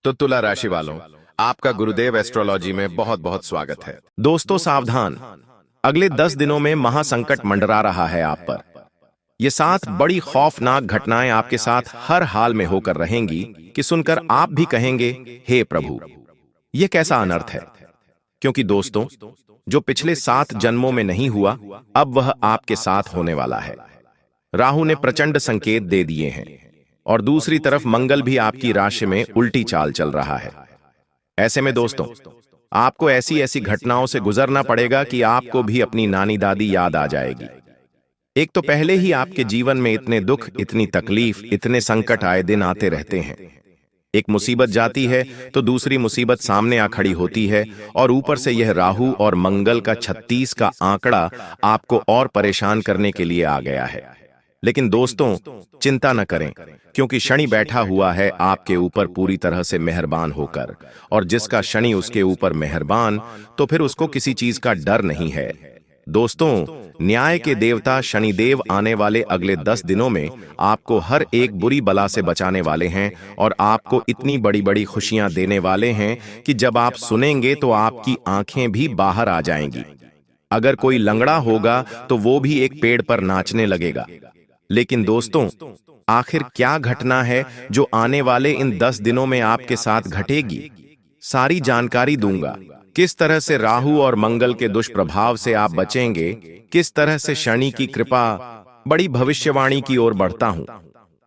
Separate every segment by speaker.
Speaker 1: तो तुला राशि वालों, आपका गुरुदेव एस्ट्रोलॉजी में बहुत बहुत स्वागत है।
Speaker 2: दोस्तों सावधान, अगले 10 दिनों में महासंकट मंडरा रहा है आप पर। ये 7 बड़ी खौफनाक घटनाएं आपके साथ हर हाल में होकर रहेंगी कि सुनकर आप भी कहेंगे, हे प्रभु, ये कैसा अनर्थ है। क्योंकि दोस्तों, जो पिछले 7 जन्मों में नहीं हुआ, अब वह आपके साथ होने वाला है। राहु ने प्रचंड संकेत दे दिए हैं और दूसरी तरफ मंगल भी आपकी राशि में उल्टी चाल चल रहा है। ऐसे में दोस्तों, आपको ऐसी ऐसी घटनाओं से गुजरना पड़ेगा कि आपको भी अपनी नानी दादी याद आ जाएगी। एक तो पहले ही आपके जीवन में इतने दुख, इतनी तकलीफ, इतने संकट आए दिन आते रहते हैं। एक मुसीबत जाती है तो दूसरी मुसीबत सामने आ खड़ी होती है, और ऊपर से यह राहु और मंगल का 36 का आंकड़ा आपको और परेशान करने के लिए आ गया है। लेकिन दोस्तों, चिंता न करें, क्योंकि शनि बैठा हुआ है आपके ऊपर पूरी तरह से मेहरबान होकर, और जिसका शनि उसके ऊपर मेहरबान, तो फिर उसको किसी चीज का डर नहीं है। दोस्तों, न्याय के देवता शनिदेव आने वाले अगले 10 दिनों में आपको हर एक बुरी बला से बचाने वाले हैं, और आपको इतनी बड़ी बड़ी खुशियां देने वाले हैं कि जब आप सुनेंगे तो आपकी आंखें भी बाहर आ जाएंगी। अगर कोई लंगड़ा होगा तो वो भी एक पेड़ पर नाचने लगेगा। लेकिन दोस्तों, आखिर क्या घटना है जो आने वाले इन 10 दिनों में आपके साथ घटेगी, सारी जानकारी दूंगा। किस तरह से राहु और मंगल के दुष्प्रभाव से आप बचेंगे, किस तरह से शनि की कृपा। बड़ी भविष्यवाणी की ओर बढ़ता हूं।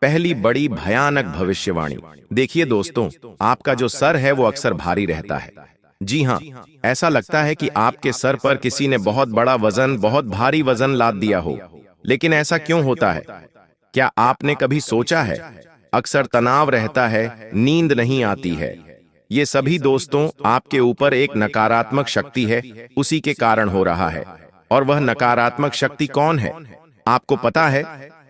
Speaker 2: पहली बड़ी भयानक भविष्यवाणी। देखिए दोस्तों, आपका जो सर है वो अक्सर भारी रहता है। जी हां, ऐसा लगता है कि आपके सर पर किसी ने बहुत बड़ा वजन, बहुत भारी वजन लाद दिया हो। लेकिन ऐसा क्यों होता है? क्या आपने कभी सोचा है? अक्सर तनाव रहता है, नींद नहीं आती है। ये सभी दोस्तों आपके ऊपर एक नकारात्मक शक्ति है, उसी के कारण हो रहा है। और वह नकारात्मक शक्ति कौन है, आपको पता है?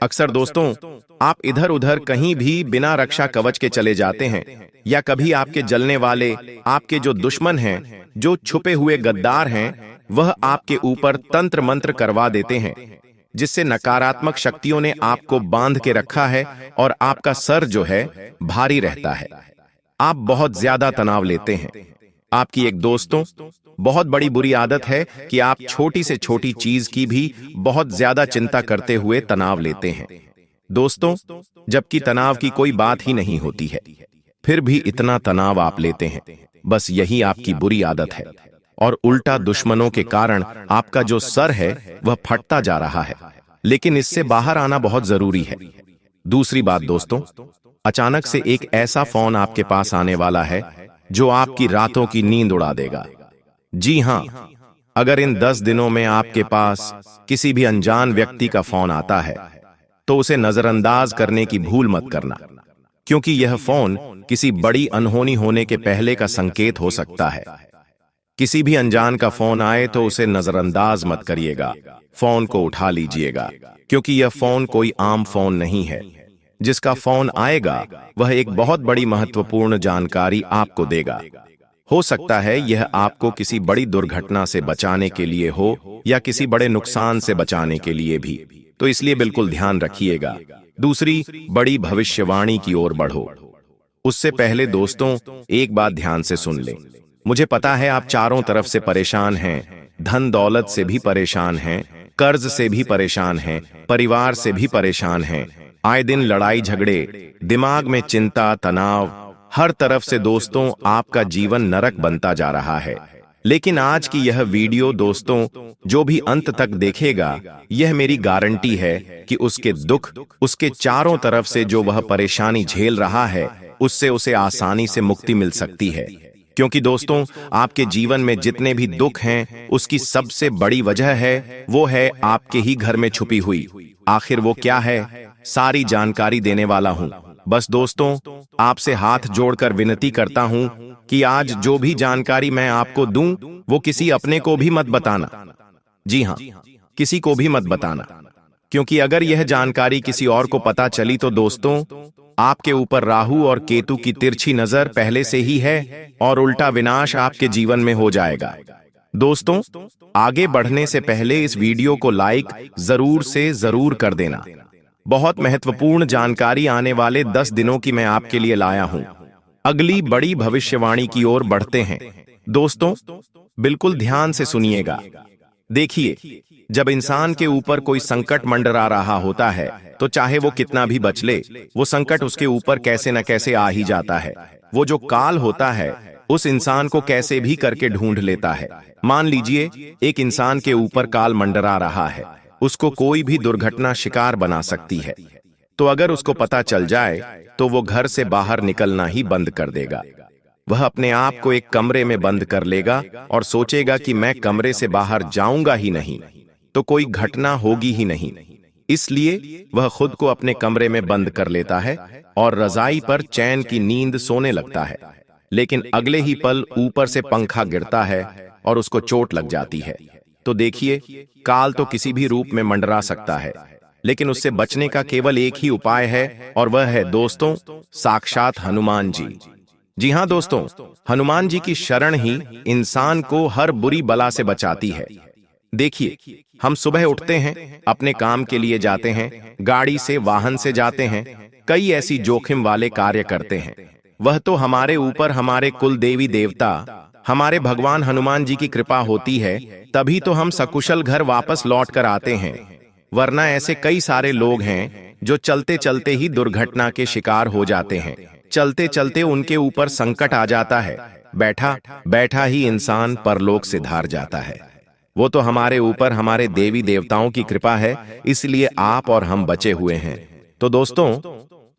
Speaker 2: अक्सर दोस्तों, आप इधर उधर कहीं भी बिना रक्षा कवच के चले जाते हैं, या कभी आपके जलने वाले, आपके जो दुश्मन हैं, जो छुपे हुए गद्दार हैं, वह आपके ऊपर तंत्र मंत्र करवा देते हैं, जिससे नकारात्मक शक्तियों ने आपको बांध के रखा है, और आपका सर जो है भारी रहता है। आप बहुत ज्यादा तनाव लेते हैं। आपकी एक दोस्तों बहुत बड़ी बुरी आदत है कि आप छोटी से छोटी चीज की भी बहुत ज्यादा चिंता करते हुए तनाव लेते हैं। दोस्तों, जबकि तनाव की कोई बात ही नहीं होती है, फिर भी इतना तनाव आप लेते हैं। बस यही आपकी बुरी आदत है, और उल्टा दुश्मनों के कारण आपका जो सर है वह फटता जा रहा है। लेकिन इससे बाहर आना बहुत जरूरी है। दूसरी बात दोस्तों, अचानक से एक ऐसा फोन आपके पास आने वाला है जो आपकी रातों की नींद उड़ा देगा। जी हां, अगर इन 10 दिनों में आपके पास किसी भी अनजान व्यक्ति का फोन आता है तो उसे नजरअंदाज करने की भूल मत करना, क्योंकि यह फोन किसी बड़ी अनहोनी होने के पहले का संकेत हो सकता है। किसी भी अनजान का फोन आए तो उसे नजरअंदाज मत करिएगा, फोन को उठा लीजिएगा, क्योंकि यह फोन कोई आम फोन नहीं है। जिसका फोन आएगा वह एक बहुत बड़ी महत्वपूर्ण जानकारी आपको देगा। हो सकता है यह आपको किसी बड़ी दुर्घटना से बचाने के लिए हो, या किसी बड़े नुकसान से बचाने के लिए भी, तो इसलिए बिल्कुल ध्यान रखिएगा। दूसरी बड़ी भविष्यवाणी की ओर बढ़ो। उससे पहले दोस्तों, एक बात ध्यान से सुन लें। मुझे पता है आप चारों तरफ से परेशान हैं, धन दौलत से भी परेशान हैं, कर्ज से भी परेशान हैं, परिवार से भी परेशान हैं। आए दिन लड़ाई झगड़े, दिमाग में चिंता, तनाव, हर तरफ से दोस्तों आपका जीवन नरक बनता जा रहा है। लेकिन आज की यह वीडियो दोस्तों, जो भी अंत तक देखेगा, यह मेरी गारंटी है कि उसके दुख, उसके चारों तरफ से जो वह परेशानी झेल रहा है, उससे उसे आसानी से मुक्ति मिल सकती है। क्योंकि दोस्तों, आपके जीवन में जितने भी दुख हैं, उसकी सबसे बड़ी वजह है, वो है आपके ही घर में छुपी हुई। आखिर वो क्या है, सारी जानकारी देने वाला हूं। बस दोस्तों, आपसे हाथ जोड़कर विनती करता हूं कि आज जो भी जानकारी मैं आपको दूं, वो किसी अपने को भी मत बताना। जी हां, किसी को भी मत बताना, क्योंकि अगर यह जानकारी किसी और को पता चली तो दोस्तों, आपके ऊपर राहु और केतु की तिरछी नजर पहले से ही है, और उल्टा विनाश आपके जीवन में हो जाएगा। दोस्तों, आगे बढ़ने से पहले इस वीडियो को लाइक जरूर से जरूर कर देना। बहुत महत्वपूर्ण जानकारी आने वाले 10 दिनों की मैं आपके लिए लाया हूं। अगली बड़ी भविष्यवाणी की ओर बढ़ते हैं। दोस्तों, बिल्कुल ध्यान से सुनिएगा। देखिए, जब इंसान के ऊपर कोई संकट मंडरा रहा होता है तो चाहे वो कितना भी बच ले, वो संकट उसके ऊपर कैसे न कैसे आ ही जाता है। वो जो काल होता है उस इंसान को कैसे भी करके ढूंढ लेता है। मान लीजिए एक इंसान के ऊपर काल मंडरा रहा है, उसको कोई भी दुर्घटना शिकार बना सकती है। तो अगर उसको पता चल जाए तो वो घर से बाहर निकलना ही बंद कर देगा। वह अपने आप को एक कमरे में बंद कर लेगा और सोचेगा कि मैं कमरे से बाहर जाऊंगा ही नहीं तो कोई घटना होगी ही नहीं। इसलिए वह खुद को अपने कमरे में बंद कर लेता है और रजाई पर चैन की नींद सोने लगता है। लेकिन अगले ही पल ऊपर से पंखा गिरता है और उसको चोट लग जाती है। तो देखिए, काल तो किसी भी रूप में मंडरा सकता है, लेकिन उससे बचने का केवल एक ही उपाय है और वह है दोस्तों, साक्षात हनुमान जी। जी हां दोस्तों, हनुमान जी की शरण ही इंसान को हर बुरी बला से बचाती है। देखिए, हम सुबह उठते हैं, अपने काम के लिए जाते हैं, गाड़ी से वाहन से जाते हैं, कई ऐसी जोखिम वाले कार्य करते हैं। वह तो हमारे ऊपर हमारे कुल देवी देवता, हमारे भगवान हनुमान जी की कृपा होती है, तभी तो हम सकुशल घर वापस लौट कर आते हैं। वरना ऐसे कई सारे लोग हैं जो चलते चलते ही दुर्घटना के शिकार हो जाते हैं। चलते चलते उनके ऊपर संकट आ जाता है, बैठा बैठा ही इंसान परलोक से धार जाता है। वो तो हमारे ऊपर हमारे देवी देवताओं की कृपा है, इसलिए आप और हम बचे हुए हैं। तो दोस्तों,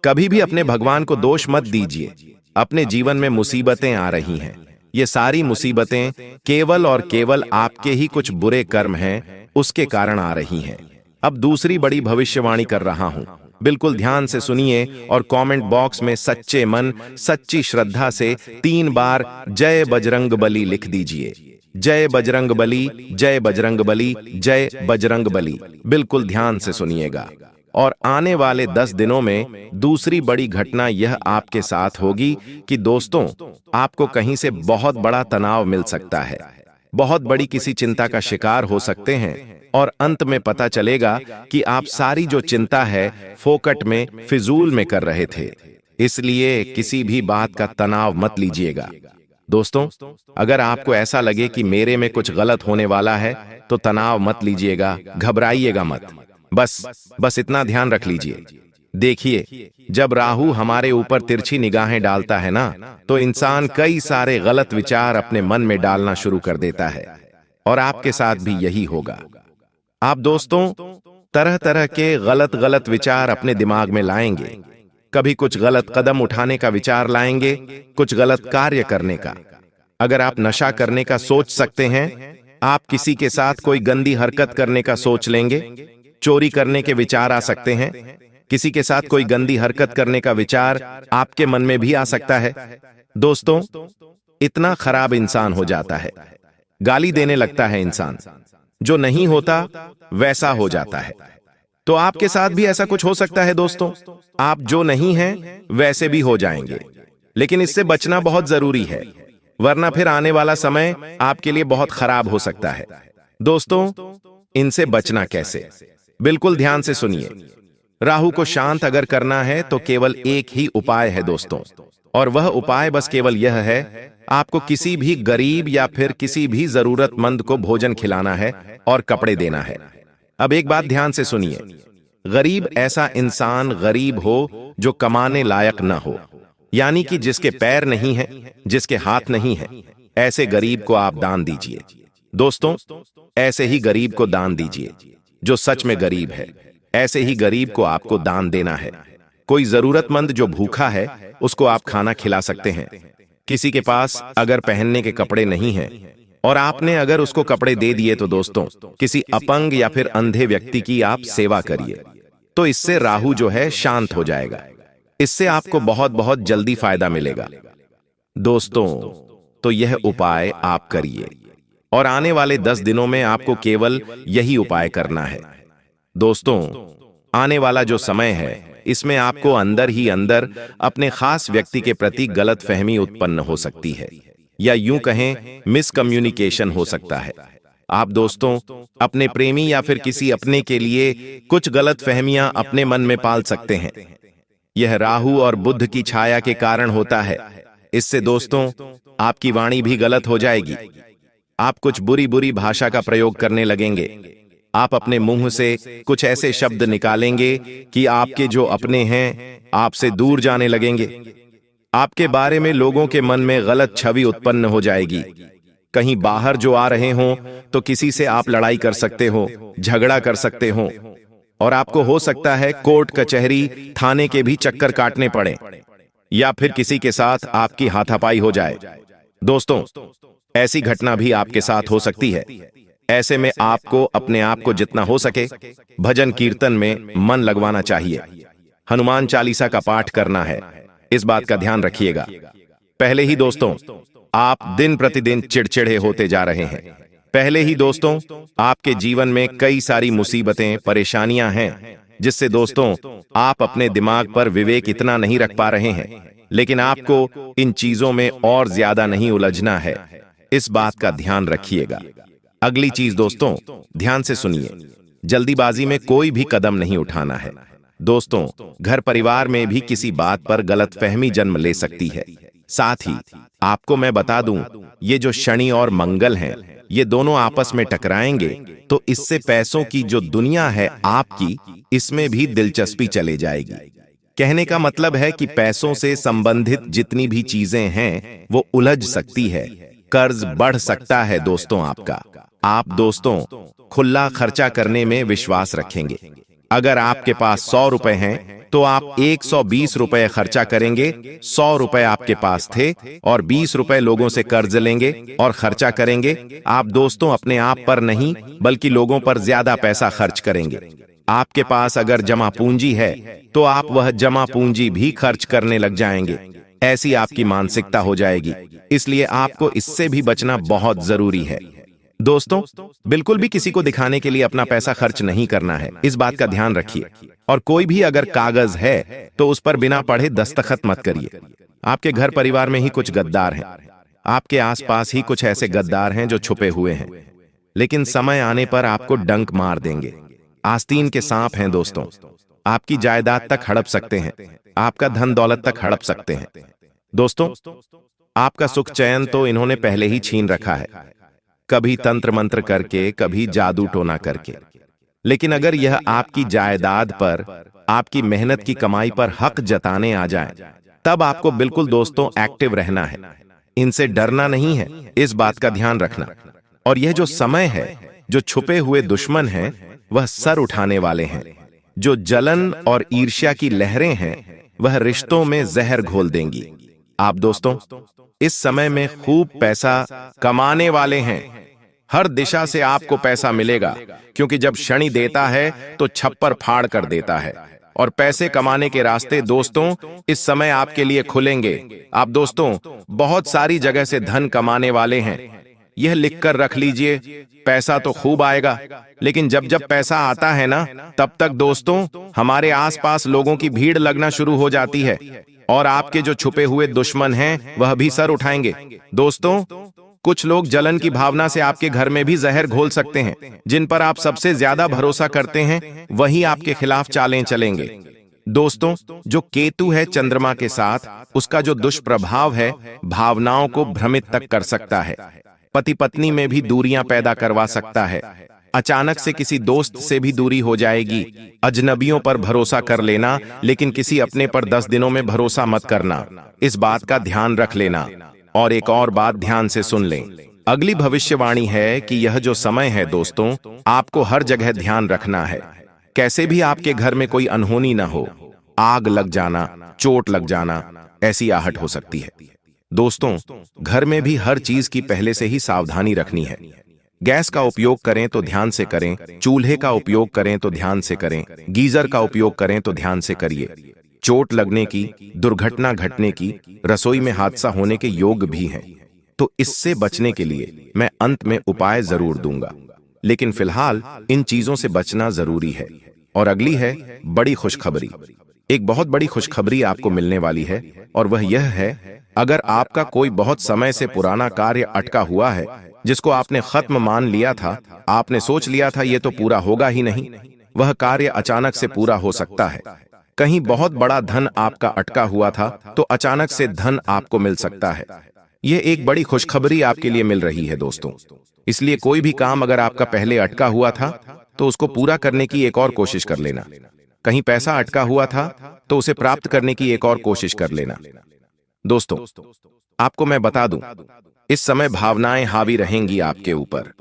Speaker 2: कभी भी अपने भगवान को दोष मत दीजिए। अपने जीवन में मुसीबतें आ रही हैं, ये सारी मुसीबतें केवल और केवल आपके ही कुछ बुरे कर्म हैं, उसके कारण आ रही हैं। अब दूसरी बड़ी भविष्यवाणी कर रहा हूं, बिल्कुल ध्यान से सुनिए और कमेंट बॉक्स में सच्चे मन सच्ची श्रद्धा से 3 बार जय बजरंग बली लिख दीजिए। जय बजरंग बली, जय बजरंग बली, जय बजरंग बली। बिल्कुल ध्यान से सुनिएगा। और आने वाले 10 दिनों में दूसरी बड़ी घटना यह आपके साथ होगी कि दोस्तों, आपको कहीं से बहुत बड़ा तनाव मिल सकता है, बहुत बड़ी किसी चिंता का शिकार हो सकते हैं और अंत में पता चलेगा कि आप सारी जो चिंता है फोकट में, फिजूल में कर रहे थे। इसलिए किसी भी बात का तनाव मत लीजिएगा। दोस्तों, अगर आपको ऐसा लगे कि मेरे में कुछ गलत होने वाला है तो तनाव मत लीजिएगा, घबराइएगा मत। बस इतना ध्यान रख लीजिए। देखिए, जब राहु हमारे ऊपर तिरछी निगाहें डालता है ना, तो इंसान कई सारे गलत विचार अपने मन में डालना शुरू कर देता है और आपके साथ भी यही होगा। आप दोस्तों तरह तरह के गलत विचार अपने दिमाग में लाएंगे। कभी कुछ गलत कदम उठाने का विचार लाएंगे, कुछ गलत कार्य करने का। अगर आप नशा करने का सोच सकते हैं, आप किसी के साथ कोई गंदी हरकत करने का सोच लेंगे, चोरी करने के विचार आ सकते हैं, किसी के साथ कोई गंदी हरकत करने का विचार आपके मन में भी आ सकता है। दोस्तों, इतना खराब इंसान हो जाता है, गाली देने लगता है इंसान, जो नहीं होता वैसा हो जाता है। तो आपके साथ भी ऐसा कुछ हो सकता है दोस्तों, आप जो नहीं हैं वैसे भी हो जाएंगे। लेकिन इससे बचना बहुत जरूरी है, वरना फिर आने वाला समय आपके लिए बहुत खराब हो सकता है। दोस्तों, इनसे बचना कैसे, बिल्कुल ध्यान से सुनिए। राहु को शांत अगर करना है तो केवल एक ही उपाय है दोस्तों, और वह उपाय बस केवल यह है, आपको किसी भी गरीब या फिर किसी भी जरूरतमंद को भोजन खिलाना है और कपड़े देना है। अब एक बात ध्यान से सुनिए, गरीब ऐसा इंसान गरीब हो जो कमाने लायक न हो, यानी कि जिसके पैर नहीं है, जिसके हाथ नहीं है, ऐसे गरीब को आप दान दीजिए। दोस्तों, ऐसे ही गरीब को दान दीजिए जो सच में गरीब है। ऐसे ही गरीब को आपको दान देना है। कोई जरूरतमंद जो भूखा है उसको आप खाना खिला सकते हैं। किसी के पास अगर पहनने के कपड़े नहीं हैं और आपने अगर उसको कपड़े दे दिए तो दोस्तों, किसी अपंग या फिर अंधे व्यक्ति की आप सेवा करिए, तो इससे राहु जो है शांत हो जाएगा। इससे आपको बहुत बहुत जल्दी फायदा मिलेगा। दोस्तों, तो यह उपाय आप करिए और आने वाले 10 दिनों में आपको केवल यही उपाय करना है। दोस्तों, आने वाला जो समय है इसमें आपको अंदर ही अंदर अपने खास व्यक्ति के प्रति गलतफहमी उत्पन्न हो सकती है, या यूं कहें मिसकम्युनिकेशन हो सकता है। आप दोस्तों अपने प्रेमी या फिर किसी अपने के लिए कुछ गलतफहमियां अपने मन में पाल सकते हैं। यह राहु और बुध की छाया के कारण होता है। इससे दोस्तों आपकी वाणी भी गलत हो जाएगी। आप कुछ बुरी बुरी भाषा का प्रयोग करने लगेंगे। आप अपने मुंह से कुछ ऐसे शब्द निकालेंगे कि आपके जो अपने हैं आपसे दूर जाने लगेंगे। आपके बारे में लोगों के मन में गलत छवि उत्पन्न हो जाएगी। कहीं बाहर जो आ रहे हों तो किसी से आप लड़ाई कर सकते हो, झगड़ा कर सकते हो, और आपको हो सकता है कोर्ट कचहरी थाने के भी चक्कर काटने पड़े, या फिर किसी के साथ आपकी हाथापाई हो जाए। दोस्तों, ऐसी घटना भी आपके साथ हो सकती है। ऐसे में आपको अपने आप को जितना हो सके भजन कीर्तन में मन लगवाना चाहिए। हनुमान चालीसा का पाठ करना है, इस बात का ध्यान रखिएगा। पहले ही दोस्तों आप दिन प्रतिदिन चिड़चिड़े होते जा रहे हैं। पहले ही दोस्तों आपके जीवन में कई सारी मुसीबतें परेशानियां हैं, जिससे दोस्तों आप अपने दिमाग पर विवेक इतना नहीं रख पा रहे हैं। लेकिन आपको इन चीजों में और ज्यादा नहीं उलझना है, इस बात का ध्यान रखिएगा। अगली चीज दोस्तों, ध्यान से सुनिए, जल्दीबाजी में कोई भी कदम नहीं उठाना है। दोस्तों, घर परिवार में भी किसी बात पर गलतफहमी जन्म ले सकती है। साथ ही आपको मैं बता दूं, ये जो शनि और मंगल हैं, ये दोनों आपस में टकराएंगे तो इससे पैसों की जो दुनिया है आपकी, इसमें भी दिलचस्पी चले जाएगी। कहने का मतलब है कि पैसों से संबंधित जितनी भी चीजें हैं वो उलझ सकती है, कर्ज बढ़ सकता है दोस्तों आपका। आप दोस्तों खुला खर्चा करने में विश्वास रखेंगे। अगर आपके पास 100 रुपए हैं तो आप 120 रुपए खर्चा करेंगे। 100 रुपए आपके पास थे और 20 रुपए लोगों से कर्ज लेंगे और खर्चा करेंगे। आप दोस्तों अपने आप पर नहीं बल्कि लोगों पर ज्यादा पैसा खर्च करेंगे। आपके पास अगर जमा पूंजी है तो आप वह जमा पूंजी भी खर्च करने लग जाएंगे। ऐसी आपकी मानसिकता हो जाएगी, इसलिए आपको इससे भी बचना बहुत जरूरी है। दोस्तों, बिल्कुल भी किसी को दिखाने के लिए अपना पैसा खर्च नहीं करना है, इस बात का ध्यान रखिए। और कोई भी अगर कागज है तो उस पर बिना पढ़े दस्तखत मत करिए। आपके घर परिवार में ही कुछ गद्दार हैं, आपके आसपास ही कुछ ऐसे गद्दार हैं जो छुपे हुए हैं, लेकिन समय आने पर आपको डंक मार देंगे। आस्तीन के सांप हैं दोस्तों, आपकी जायदाद तक हड़प सकते हैं, आपका धन दौलत तक हड़प सकते हैं। दोस्तों, आपका सुख चैन तो इन्होंने पहले ही छीन रखा है, कभी तंत्र मंत्र करके, कभी जादू टोना करके। लेकिन अगर यह आपकी जायदाद पर, आपकी मेहनत की कमाई पर हक जताने आ जाए, तब आपको बिल्कुल दोस्तों एक्टिव रहना है। इनसे डरना नहीं है, इस बात का ध्यान रखना। और यह जो समय है, जो छुपे हुए दुश्मन हैं, वह सर उठाने वाले हैं। जो जलन और ईर्ष्या की लहरें हैं, वह रिश्तों में जहर घोल देंगी। आप दोस्तों इस समय में खूब पैसा कमाने वाले हैं। हर दिशा से आपको पैसा मिलेगा, क्योंकि जब शनि देता है तो छप्पर फाड़ कर देता है। और पैसे कमाने के रास्ते दोस्तों इस समय आपके लिए खुलेंगे। आप दोस्तों बहुत सारी जगह से धन कमाने वाले हैं। यह लिखकर रख लीजिए, पैसा तो खूब आएगा, लेकिन जब जब पैसा आता है ना, तब तक दोस्तों हमारे आसपास लोगों की भीड़ लगना शुरू हो जाती है, और आपके जो छुपे हुए दुश्मन हैं वह भी सर उठाएंगे। दोस्तों, कुछ लोग जलन की भावना से आपके घर में भी जहर घोल सकते हैं। जिन पर आप सबसे ज्यादा भरोसा करते हैं वही आपके खिलाफ चालें चलेंगे। दोस्तों, जो केतु है चंद्रमा के साथ, उसका जो दुष्प्रभाव है भावनाओं को भ्रमित तक कर सकता है, पति पत्नी में भी दूरियां पैदा करवा सकता है। अचानक से किसी दोस्त से भी दूरी हो जाएगी। अजनबियों पर भरोसा कर लेना, लेकिन किसी अपने पर 10 दिनों में भरोसा मत करना, इस बात का ध्यान रख लेना। और एक और बात ध्यान से सुन लें, अगली भविष्यवाणी है कि यह जो समय है दोस्तों, आपको हर जगह ध्यान रखना है। कैसे भी आपके घर में कोई अनहोनी ना हो, आग लग जाना, चोट लग जाना, ऐसी आहट हो सकती है। दोस्तों, घर में भी हर चीज की पहले से ही सावधानी रखनी है। गैस का उपयोग करें तो ध्यान से करें, चूल्हे का उपयोग करें तो ध्यान से करें, गीजर का उपयोग करें तो ध्यान से करिए। चोट लगने की, दुर्घटना घटने की, रसोई में हादसा होने के योग भी हैं। तो इससे बचने के लिए मैं अंत में उपाय जरूर दूंगा, लेकिन फिलहाल इन चीजों से बचना जरूरी है। और अगली है बड़ी खुशखबरी। एक बहुत बड़ी खुशखबरी आपको मिलने वाली है, और वह यह है, अगर आपका कोई बहुत समय से पुराना कार्य अटका हुआ है, जिसको आपने खत्म मान लिया था, आपने सोच लिया था ये तो पूरा होगा ही नहीं, वह कार्य अचानक से पूरा हो सकता है। कहीं बहुत बड़ा धन आपका अटका हुआ था तो अचानक से धन आपको मिल सकता है। यह एक बड़ी खुशखबरी आपके लिए मिल रही है दोस्तों। इसलिए कोई भी काम अगर आपका पहले अटका हुआ था तो उसको पूरा करने की एक और कोशिश कर लेना। कहीं पैसा अटका हुआ था तो उसे प्राप्त करने की एक और कोशिश कर लेना। दोस्तों, आपको मैं बता दूं, इस समय भावनाएं हावी रहेंगी आपके ऊपर।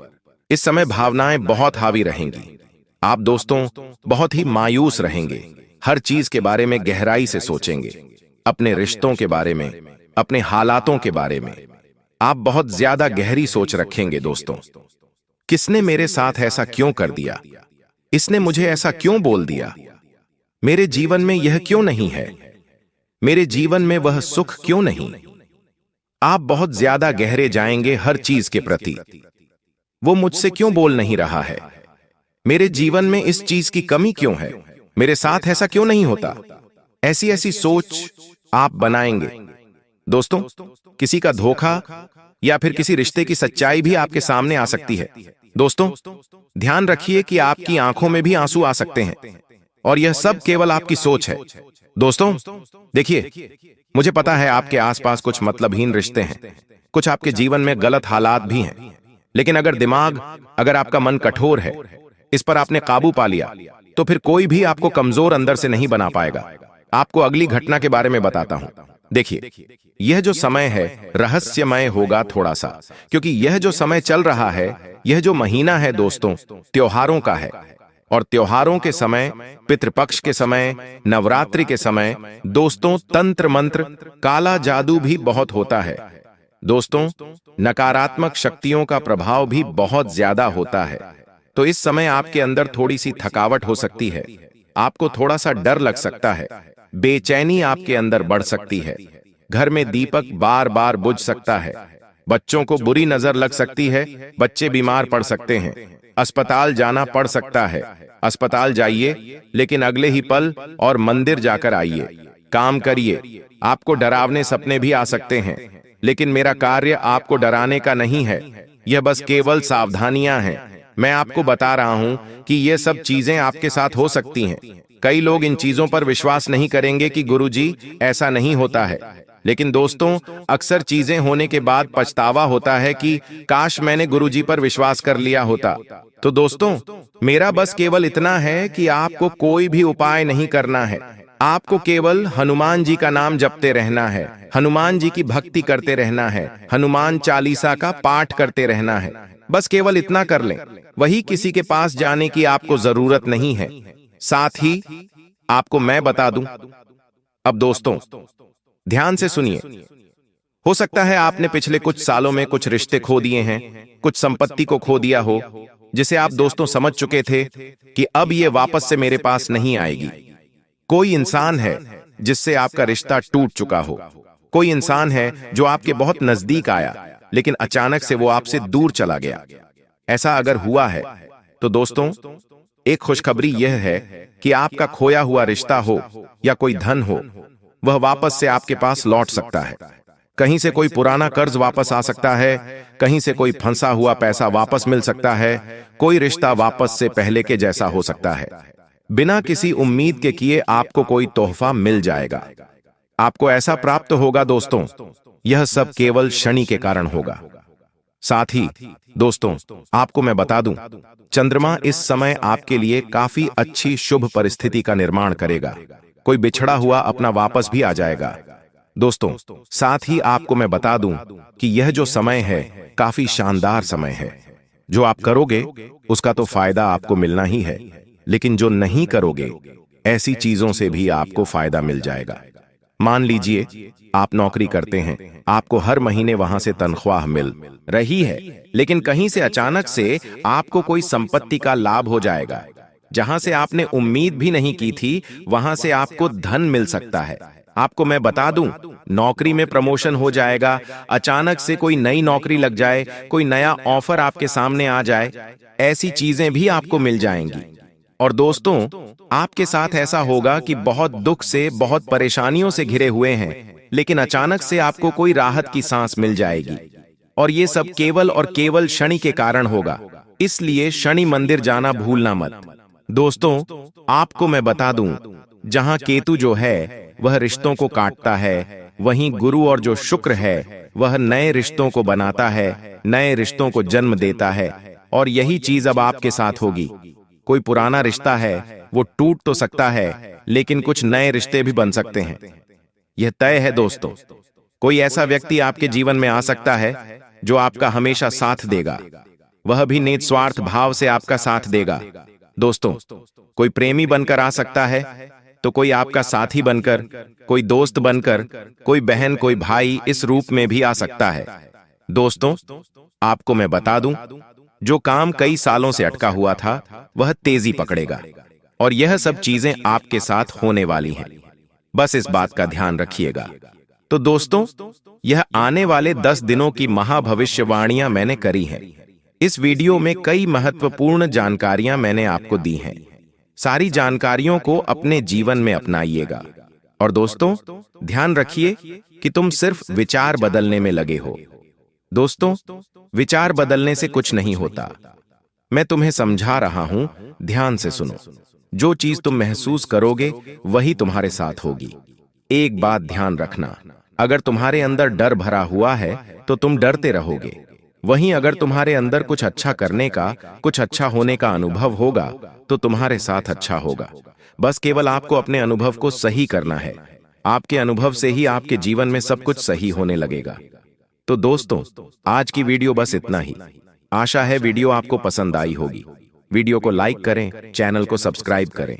Speaker 2: इस समय भावनाएं बहुत हावी रहेंगी। आप दोस्तों बहुत ही मायूस रहेंगे, हर चीज के बारे में गहराई से सोचेंगे, अपने रिश्तों के बारे में, अपने हालातों के बारे में आप बहुत ज्यादा गहरी सोच रखेंगे। दोस्तों, किसने मेरे साथ ऐसा क्यों कर दिया? इसने मुझे ऐसा क्यों बोल दिया? मेरे जीवन में यह क्यों नहीं है? मेरे जीवन में वह सुख क्यों नहीं? आप बहुत ज्यादा गहरे जाएंगे हर चीज के प्रति। वो मुझसे क्यों बोल नहीं रहा है? मेरे जीवन में इस चीज की कमी क्यों है? मेरे साथ ऐसा क्यों नहीं होता? ऐसी ऐसी सोच आप बनाएंगे। दोस्तों, किसी का धोखा या फिर किसी रिश्ते की सच्चाई भी आपके सामने आ सकती है। दोस्तों, ध्यान रखिए कि आपकी आंखों में भी आंसू आ सकते हैं और यह सब केवल आपकी सोच है। दोस्तों, देखिए, मुझे पता है आपके आसपास कुछ मतलबहीन रिश्ते हैं, कुछ आपके जीवन में गलत हालात भी हैं, लेकिन अगर आपका मन कठोर है, इस पर आपने काबू पा लिया, तो फिर कोई भी आपको कमजोर अंदर से नहीं बना पाएगा। आपको अगली घटना के बारे में बताता हूं। देखिए, यह जो समय है रहस्यमय होगा थोड़ा सा, क्योंकि यह जो समय चल रहा है, यह जो महीना है दोस्तों, त्योहारों का है। और त्योहारों के समय, पितृपक्ष के समय, नवरात्रि के समय दोस्तों तंत्र मंत्र, काला जादू भी बहुत होता है। दोस्तों, नकारात्मक शक्तियों का प्रभाव भी बहुत ज्यादा होता है। तो इस समय आपके अंदर थोड़ी सी थकावट हो सकती है, आपको थोड़ा सा डर लग सकता है, बेचैनी आपके अंदर बढ़ सकती है, घर में दीपक बार बार बुझ सकता है, बच्चों को बुरी नजर लग सकती है, बच्चे बीमार पड़ सकते हैं, अस्पताल जाना पड़ सकता है। अस्पताल जाइए, लेकिन अगले ही पल और मंदिर जाकर आइए। काम करिए, आपको डरावने सपने भी आ सकते हैं, लेकिन मेरा कार्य आपको डराने का नहीं है, यह बस केवल सावधानियां हैं। मैं आपको बता रहा हूं कि ये सब चीजें आपके साथ हो सकती हैं। कई लोग इन चीजों पर विश्वास नहीं करेंगे कि गुरुजी ऐसा नहीं होता है, लेकिन दोस्तों अक्सर चीजें होने के बाद पछतावा होता है कि काश मैंने गुरुजी पर विश्वास कर लिया होता। तो दोस्तों, मेरा बस केवल इतना है कि आपको कोई भी उपाय नहीं करना है, आपको केवल हनुमान जी का नाम जपते रहना है, हनुमान जी की भक्ति करते रहना है, हनुमान चालीसा का पाठ करते रहना है। बस केवल इतना कर लें, वही किसी के पास जाने की आपको जरूरत नहीं है। साथ ही आपको मैं बता दूं, अब दोस्तों ध्यान से सुनिए, हो सकता है आपने पिछले कुछ सालों में कुछ रिश्ते खो दिए हैं, कुछ संपत्ति को खो दिया हो, जिसे आप दोस्तों समझ चुके थे कि अब ये वापस से मेरे पास नहीं आएगी। कोई इंसान है जिससे आपका रिश्ता टूट चुका हो, कोई इंसान है जो आपके बहुत नजदीक आया, लेकिन अचानक से वो आपसे दूर चला गया। ऐसा अगर हुआ है तो दोस्तों एक खुशखबरी यह है कि आपका खोया हुआ रिश्ता हो या कोई धन हो, वह वापस से आपके पास लौट सकता है। कहीं से कोई पुराना कर्ज वापस आ सकता है, कहीं से कोई फंसा हुआ पैसा वापस मिल सकता है, कोई रिश्ता वापस से पहले के जैसा हो सकता है। बिना किसी उम्मीद के किए आपको कोई तोहफा मिल जाएगा, आपको ऐसा प्राप्त होगा। दोस्तों, यह सब केवल शनि के कारण होगा। साथ ही दोस्तों आपको मैं बता दूं, चंद्रमा इस समय आपके लिए काफी अच्छी शुभ परिस्थिति का निर्माण करेगा। कोई बिछड़ा हुआ अपना वापस भी आ जाएगा। दोस्तों, साथ ही आपको मैं बता दूं कि यह जो समय है काफी शानदार समय है। जो आप करोगे उसका तो फायदा आपको मिलना ही है, लेकिन जो नहीं करोगे ऐसी चीजों से भी आपको फायदा मिल जाएगा। मान लीजिए आप नौकरी करते हैं, आपको हर महीने वहां से तनख्वाह मिल रही है, लेकिन कहीं से अचानक से आपको कोई संपत्ति का लाभ हो जाएगा। जहां से आपने उम्मीद भी नहीं की थी, वहां से आपको धन मिल सकता है। आपको मैं बता दूं, नौकरी में प्रमोशन हो जाएगा, अचानक से कोई नई नौकरी लग जाए, कोई नया ऑफर आपके सामने आ जाए, ऐसी चीजें भी आपको मिल जाएंगी। और दोस्तों आपके साथ ऐसा होगा कि बहुत दुख से, बहुत परेशानियों से घिरे हुए हैं, लेकिन अचानक से आपको कोई राहत की सांस मिल जाएगी। और ये सब केवल और केवल शनि के कारण होगा, इसलिए शनि मंदिर जाना भूलना मत। दोस्तों आपको मैं बता दूं, जहां केतु जो है वह रिश्तों को काटता है, वहीं गुरु और जो शुक्र है वह नए रिश्तों को बनाता है, नए रिश्तों को जन्म देता है। और यही चीज अब आपके साथ होगी। कोई पुराना रिश्ता है वो टूट तो सकता है, लेकिन कुछ नए रिश्ते भी बन सकते हैं। यह तय है दोस्तों। कोई ऐसा व्यक्ति आपके जीवन में आ सकता है जो आपका हमेशा साथ देगा, वह भी निस्वार्थ भाव से आपका साथ देगा। दोस्तों, कोई प्रेमी बनकर आ सकता है, तो कोई आपका साथी बनकर, कोई दोस्त बनकर, कोई बहन, कोई भाई इस रूप में भी आ सकता है। दोस्तों, आपको मैं बता दूं, जो काम कई सालों से अटका हुआ था वह तेजी पकड़ेगा, और यह सब चीजें आपके साथ होने वाली हैं। बस इस बात का ध्यान रखिएगा। तो दोस्तों, यह आने वाले 10 दिनों की महाभविष्यवाणियां मैंने करी हैं। इस वीडियो में कई महत्वपूर्ण जानकारियां मैंने आपको दी हैं। सारी जानकारियों को अपने जीवन में अपनाइएगा। और दोस्तों, ध्यान रखिए कि तुम सिर्फ विचार बदलने में लगे हो। दोस्तों, विचार बदलने से कुछ नहीं होता। मैं तुम्हें समझा रहा हूं, ध्यान से सुनो। जो चीज तुम महसूस करोगे वही तुम्हारे साथ होगी। एक बात ध्यान रखना, अगर तुम्हारे अंदर डर भरा हुआ है तो तुम डरते रहोगे। वहीं अगर तुम्हारे अंदर कुछ अच्छा करने का, कुछ अच्छा होने का अनुभव होगा तो तुम्हारे साथ अच्छा होगा। बस केवल आपको अपने अनुभव को सही करना है। आपके अनुभव से ही आपके जीवन में सब कुछ सही होने लगेगा। तो दोस्तों, आज की वीडियो बस इतना ही। आशा है वीडियो आपको पसंद आई होगी। वीडियो को लाइक करें, चैनल को सब्सक्राइब करें।